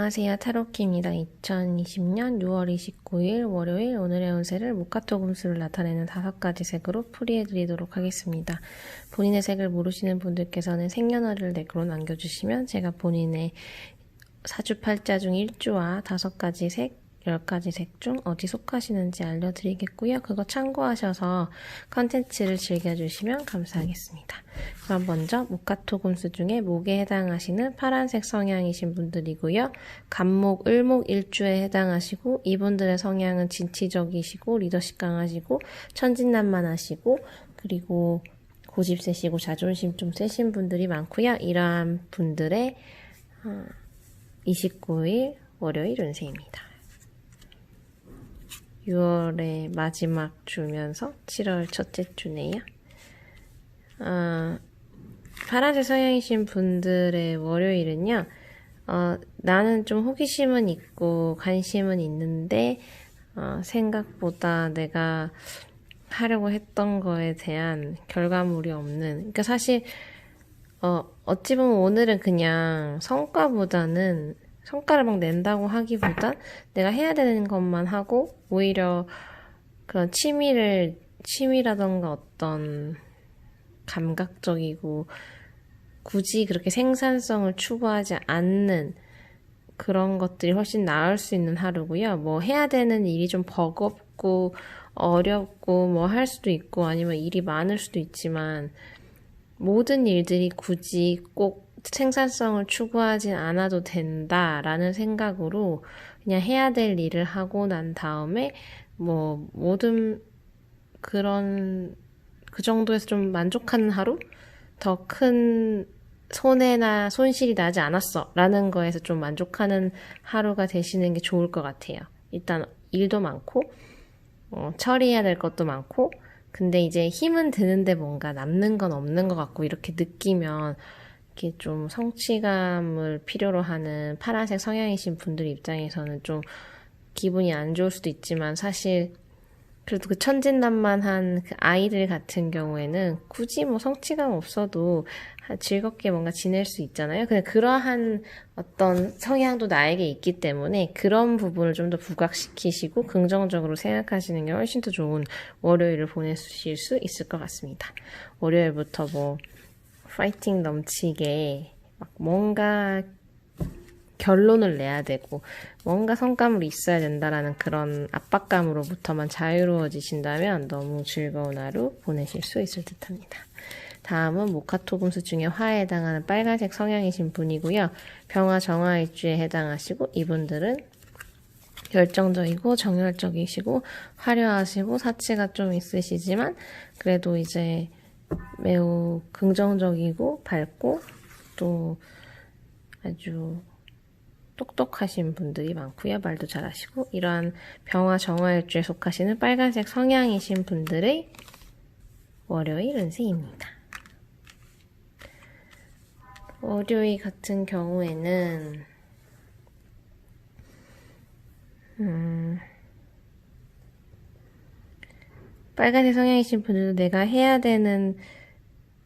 안녕하세요. 타로키입니다. 2020년 6월 29일 월요일 오늘의 운세를 모카토 금수를 나타내는 5가지 색으로 풀이해드리도록 하겠습니다. 본인의 색을 모르시는 분들께서는 생년월일을 댓글로 남겨주시면 제가 본인의 사주팔자 중 1주와 5가지 색, 10가지 색 중 어디 속하시는지 알려드리겠고요. 그거 참고하셔서 컨텐츠를 즐겨주시면 감사하겠습니다. 그럼 먼저 모카토 금수 중에 목에 해당하시는 파란색 성향이신 분들이고요. 간목, 을목, 일주에 해당하시고 이분들의 성향은 진취적이시고 리더십 강하시고 천진난만하시고 그리고 고집 세시고 자존심 좀 세신 분들이 많고요. 이러한 분들의 29일 월요일 운세입니다. 6월의 마지막 주면서 7월 첫째 주네요. 파란색 성향이신 분들의 월요일은요. 나는 좀 호기심은 있고 관심은 있는데 생각보다 내가 하려고 했던 거에 대한 결과물이 없는, 그러니까 사실 어찌 보면 오늘은 그냥 성과를 막 낸다고 하기보다 내가 해야 되는 것만 하고 오히려 그런 취미라던가 어떤 감각적이고 굳이 그렇게 생산성을 추구하지 않는 그런 것들이 훨씬 나을 수 있는 하루고요. 뭐 해야 되는 일이 좀 버겁고 어렵고 뭐 할 수도 있고 아니면 일이 많을 수도 있지만 모든 일들이 굳이 꼭 생산성을 추구하진 않아도 된다라는 생각으로 그냥 해야 될 일을 하고 난 다음에 뭐 모든 그 정도에서 좀 만족하는 하루? 더 큰 손해나 손실이 나지 않았어 라는 거에서 좀 만족하는 하루가 되시는 게 좋을 것 같아요. 일단 일도 많고 처리해야 될 것도 많고 근데 이제 힘은 드는데 뭔가 남는 건 없는 것 같고 이렇게 느끼면 이렇게 좀 성취감을 필요로 하는 파란색 성향이신 분들 입장에서는 좀 기분이 안 좋을 수도 있지만 사실 그래도 그 천진난만한 그 아이들 같은 경우에는 굳이 뭐 성취감 없어도 즐겁게 뭔가 지낼 수 있잖아요. 근데 그러한 어떤 성향도 나에게 있기 때문에 그런 부분을 좀 더 부각시키시고 긍정적으로 생각하시는 게 훨씬 더 좋은 월요일을 보내실 수 있을 것 같습니다. 월요일부터 뭐 파이팅 넘치게 막 뭔가 결론을 내야 되고 뭔가 성과물이 있어야 된다라는 그런 압박감으로부터만 자유로워지신다면 너무 즐거운 하루 보내실 수 있을 듯합니다. 다음은 모카토 금수 중에 화에 해당하는 빨간색 성향이신 분이고요. 병화 정화일주에 해당하시고 이분들은 열정적이고 정열적이시고 화려하시고 사치가 좀 있으시지만 그래도 이제 매우 긍정적이고 밝고 또 아주 똑똑하신 분들이 많고요. 말도 잘하시고 이러한 병화 정화일주에 속하시는 빨간색 성향이신 분들의 월요일 운세입니다. 월요일 같은 경우에는 빨간색 성향이신 분들도 내가 해야 되는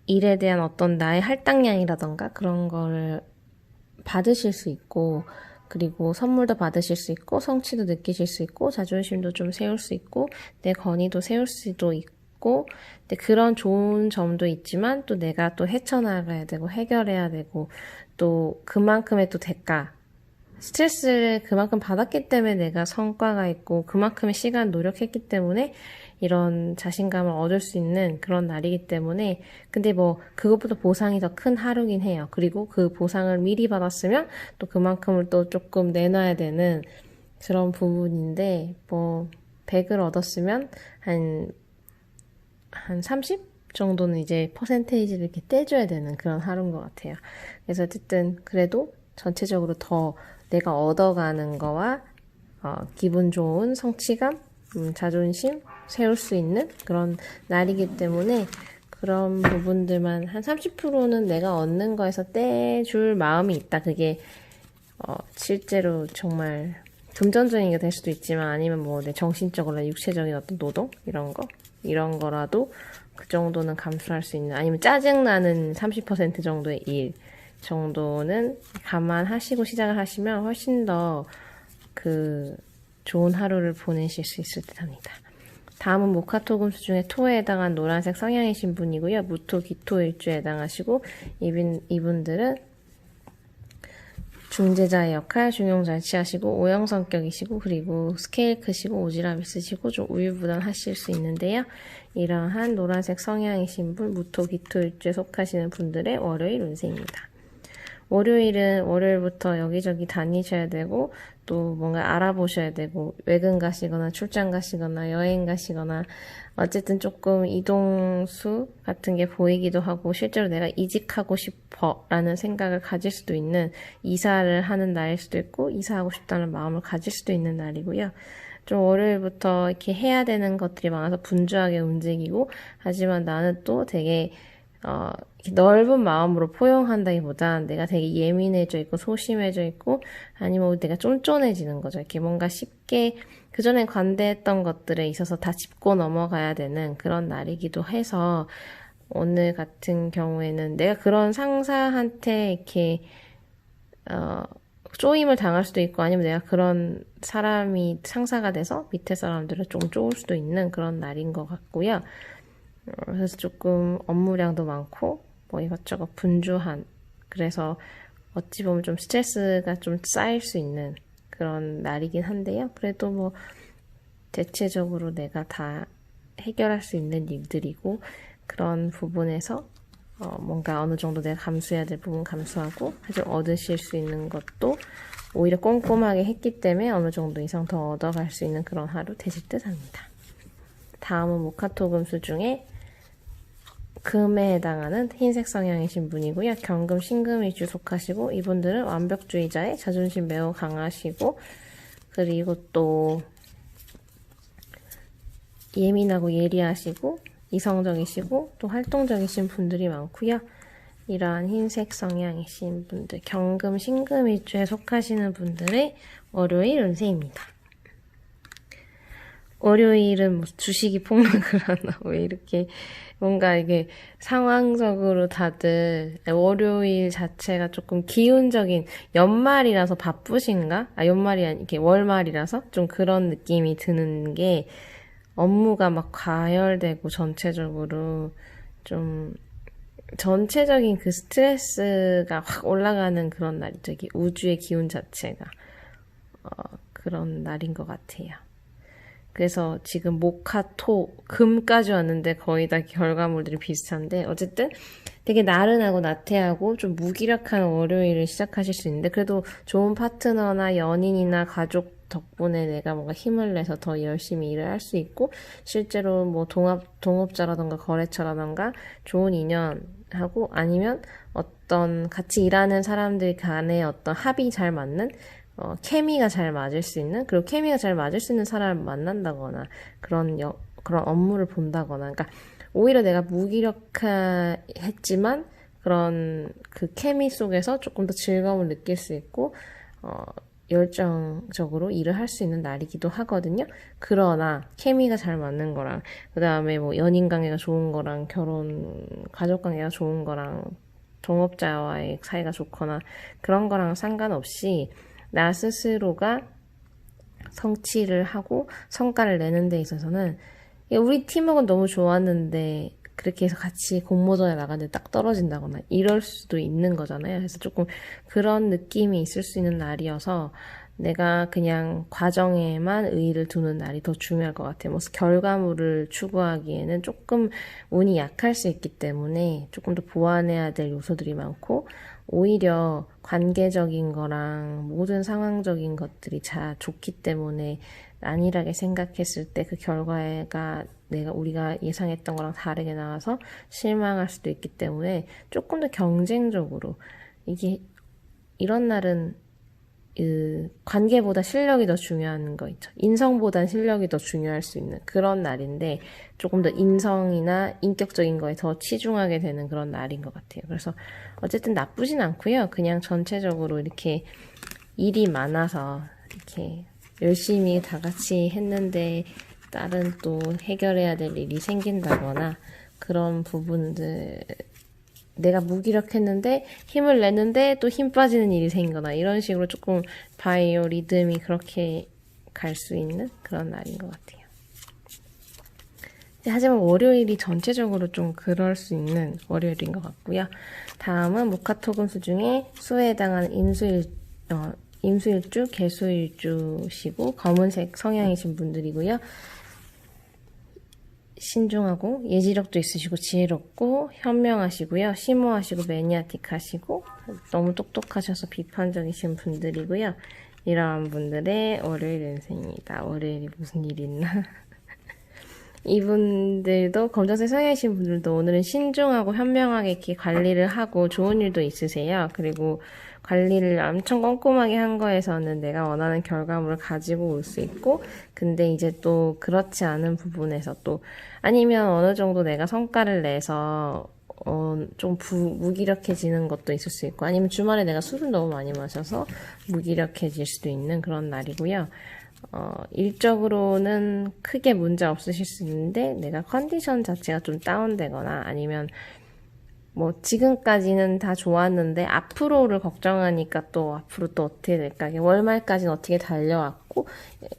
일에 대한 어떤 나의 할당량이라던가 그런 거를 받으실 수 있고 그리고 선물도 받으실 수 있고 성취도 느끼실 수 있고 자존심도 좀 세울 수 있고 내 권위도 세울 수도 있고 근데 그런 좋은 점도 있지만 또 내가 또 헤쳐나가야 되고 해결해야 되고 또 그만큼의 또 대가 스트레스를 그만큼 받았기 때문에 내가 성과가 있고 그만큼의 시간 노력했기 때문에 이런 자신감을 얻을 수 있는 그런 날이기 때문에 근데 뭐 그것보다 보상이 더 큰 하루긴 해요. 그리고 그 보상을 미리 받았으면 또 그만큼을 또 조금 내놔야 되는 그런 부분인데 뭐 100을 얻었으면 한 30 정도는 이제 퍼센테이지를 이렇게 떼줘야 되는 그런 하루인 것 같아요. 그래서 어쨌든 그래도 전체적으로 더 내가 얻어가는 거와 기분 좋은 성취감, 자존심 세울 수 있는 그런 날이기 때문에 그런 부분들만 한 30%는 내가 얻는 거에서 떼줄 마음이 있다. 그게 실제로 정말 금전적인 게 될 수도 있지만 아니면 뭐 내 정신적으로나 육체적인 어떤 노동 이런 거라도 그 정도는 감수할 수 있는 아니면 짜증나는 30% 정도의 일 정도는 감안하시고 시작을 하시면 훨씬 더 좋은 하루를 보내실 수 있을 듯 합니다. 다음은 모카토금수 중에 토에 해당한 노란색 성향이신 분이고요. 무토, 기토 일주에 해당하시고 이분들은 중재자의 역할, 중용 잘 취하시고 오형 성격이시고 그리고 스케일 크시고 오지랖 있으시고 좀 우유부단하실 수 있는데요. 이러한 노란색 성향이신 분, 무토, 기토 일주에 속하시는 분들의 월요일 운세입니다. 월요일은 월요일부터 여기저기 다니셔야 되고 또 뭔가 알아보셔야 되고 외근 가시거나 출장 가시거나 여행 가시거나 어쨌든 조금 이동수 같은 게 보이기도 하고 실제로 내가 이직하고 싶어 라는 생각을 가질 수도 있는 이사를 하는 날일 수도 있고 이사하고 싶다는 마음을 가질 수도 있는 날이고요. 좀 월요일부터 이렇게 해야 되는 것들이 많아서 분주하게 움직이고 하지만 나는 또 되게 넓은 마음으로 포용한다기보단 내가 되게 예민해져 있고 소심해져 있고 아니면 내가 쫀쫀해지는 거죠. 이렇게 뭔가 쉽게 그전에 관대했던 것들에 있어서 다 짚고 넘어가야 되는 그런 날이기도 해서 오늘 같은 경우에는 내가 그런 상사한테 이렇게 쪼임을 당할 수도 있고 아니면 내가 그런 사람이 상사가 돼서 밑에 사람들을 좀 쪼을 수도 있는 그런 날인 것 같고요. 그래서 조금 업무량도 많고 뭐 이것저것 분주한 그래서 어찌 보면 좀 스트레스가 좀 쌓일 수 있는 그런 날이긴 한데요. 그래도 뭐 대체적으로 내가 다 해결할 수 있는 일들이고 그런 부분에서 뭔가 어느 정도 내가 감수해야 될 부분 감수하고 아주 얻으실 수 있는 것도 오히려 꼼꼼하게 했기 때문에 어느 정도 이상 더 얻어갈 수 있는 그런 하루 되실 듯 합니다. 다음은 모카토금수 중에 금에 해당하는 흰색 성향이신 분이고요. 경금, 신금 위주 속하시고 이분들은 완벽주의자의 자존심 매우 강하시고 그리고 또 예민하고 예리하시고 이성적이시고 또 활동적이신 분들이 많고요. 이러한 흰색 성향이신 분들, 경금, 신금 일주에 속하시는 분들의 월요일 운세입니다. 월요일은 뭐 주식이 폭락을 하나 왜 이렇게 뭔가 이게 상황적으로 다들 월요일 자체가 조금 기운적인 연말이라서 바쁘신가? 연말이 아니 이렇게 월말이라서 좀 그런 느낌이 드는 게 업무가 막 과열되고 전체적으로 좀 전체적인 그 스트레스가 확 올라가는 그런 날이죠. 이게 우주의 기운 자체가 그런 날인 것 같아요. 그래서 지금 목화, 토, 금까지 왔는데 거의 다 결과물들이 비슷한데 어쨌든 되게 나른하고 나태하고 좀 무기력한 월요일을 시작하실 수 있는데 그래도 좋은 파트너나 연인이나 가족 덕분에 내가 뭔가 힘을 내서 더 열심히 일을 할 수 있고 실제로 뭐 동업자라던가 거래처라던가 좋은 인연하고 아니면 어떤 같이 일하는 사람들 간의 어떤 합이 잘 맞는 케미가 잘 맞을 수 있는 그리고 케미가 잘 맞을 수 있는 사람을 만난다거나 그런 업무를 본다거나 그러니까 오히려 내가 무기력했지만 그런 그 케미 속에서 조금 더 즐거움을 느낄 수 있고 열정적으로 일을 할 수 있는 날이기도 하거든요. 그러나 케미가 잘 맞는 거랑 그 다음에 뭐 연인 관계가 좋은 거랑 결혼 가족 관계가 좋은 거랑 동업자와의 사이가 좋거나 그런 거랑 상관없이 나 스스로가 성취를 하고 성과를 내는 데 있어서는 우리 팀워크는 너무 좋았는데 그렇게 해서 같이 공모전에 나갔는데 딱 떨어진다거나 이럴 수도 있는 거잖아요. 그래서 조금 그런 느낌이 있을 수 있는 날이어서 내가 그냥 과정에만 의의를 두는 날이 더 중요할 것 같아요. 뭐 결과물을 추구하기에는 조금 운이 약할 수 있기 때문에 조금 더 보완해야 될 요소들이 많고 오히려 관계적인 거랑 모든 상황적인 것들이 다 좋기 때문에 안일하게 생각했을 때 그 결과가 우리가 예상했던 거랑 다르게 나와서 실망할 수도 있기 때문에 조금 더 경쟁적으로 이런 날은 관계보다 실력이 더 중요한 거 있죠. 인성보단 실력이 더 중요할 수 있는 그런 날인데 조금 더 인성이나 인격적인 거에 더 치중하게 되는 그런 날인 것 같아요. 그래서 어쨌든 나쁘진 않고요. 그냥 전체적으로 이렇게 일이 많아서 이렇게 열심히 다 같이 했는데 다른 또 해결해야 될 일이 생긴다거나 그런 부분들 내가 무기력했는데 힘을 내는데 또 힘 빠지는 일이 생기거나 이런 식으로 조금 바이오 리듬이 그렇게 갈 수 있는 그런 날인 것 같아요. 하지만 월요일이 전체적으로 좀 그럴 수 있는 월요일인 것 같고요. 다음은 목화토금수 중에 수에 해당하는 임수일주, 개수일주시고 검은색 성향이신 분들이고요. 신중하고 예지력도 있으시고 지혜롭고 현명하시고요. 심오하시고 매니아틱하시고 너무 똑똑하셔서 비판적이신 분들이고요. 이러한 분들의 월요일 운세입니다. 월요일이 무슨 일이 있나? 이분들도 검정색 성향이신 분들도 오늘은 신중하고 현명하게 이렇게 관리를 하고 좋은 일도 있으세요. 그리고 관리를 엄청 꼼꼼하게 한 거에서는 내가 원하는 결과물을 가지고 올 수 있고, 근데 이제 또 그렇지 않은 부분에서 또 아니면 어느 정도 내가 성과를 내서 좀 무기력해지는 것도 있을 수 있고, 아니면 주말에 내가 술을 너무 많이 마셔서 무기력해질 수도 있는 그런 날이고요. 일적으로는 크게 문제 없으실 수 있는데 내가 컨디션 자체가 좀 다운되거나 아니면 뭐 지금까지는 다 좋았는데 앞으로를 걱정하니까 또 앞으로 또 어떻게 될까, 월말까지는 어떻게 달려왔고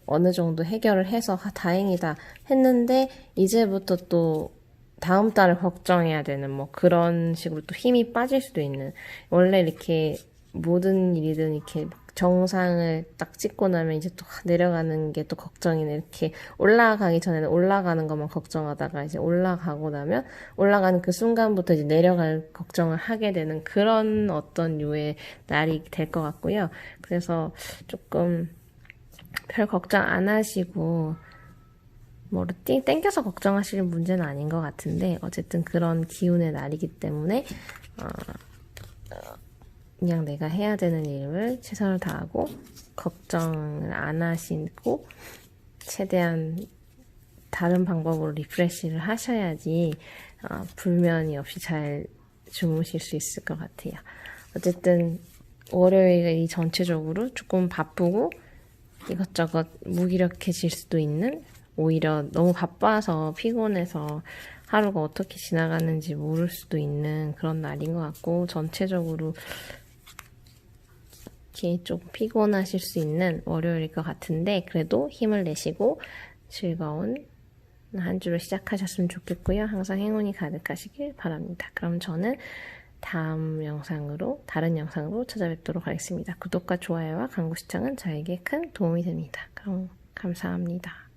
어느 정도 해결을 해서 다행이다 했는데 이제부터 또 다음 달을 걱정해야 되는 뭐 그런 식으로 또 힘이 빠질 수도 있는, 원래 이렇게 모든 일이든 이렇게 정상을 딱 찍고 나면 이제 또 내려가는 게 또 걱정이네. 이렇게 올라가기 전에는 올라가는 것만 걱정하다가 이제 올라가고 나면 올라가는 그 순간부터 이제 내려갈 걱정을 하게 되는 그런 어떤 류의 날이 될 것 같고요. 그래서 조금 별 걱정 안 하시고 뭐 땡겨서 걱정하실 문제는 아닌 것 같은데 어쨌든 그런 기운의 날이기 때문에 그냥 내가 해야 되는 일을 최선을 다하고 걱정을 안 하시고 최대한 다른 방법으로 리프레시를 하셔야지 불면이 없이 잘 주무실 수 있을 것 같아요. 어쨌든 월요일이 전체적으로 조금 바쁘고 이것저것 무기력해질 수도 있는, 오히려 너무 바빠서 피곤해서 하루가 어떻게 지나가는지 모를 수도 있는 그런 날인 것 같고, 전체적으로 이렇게 좀 피곤하실 수 있는 월요일일 것 같은데 그래도 힘을 내시고 즐거운 한 주를 시작하셨으면 좋겠고요. 항상 행운이 가득하시길 바랍니다. 그럼 저는 다른 영상으로 찾아뵙도록 하겠습니다. 구독과 좋아요와 광고 시청은 저에게 큰 도움이 됩니다. 그럼 감사합니다.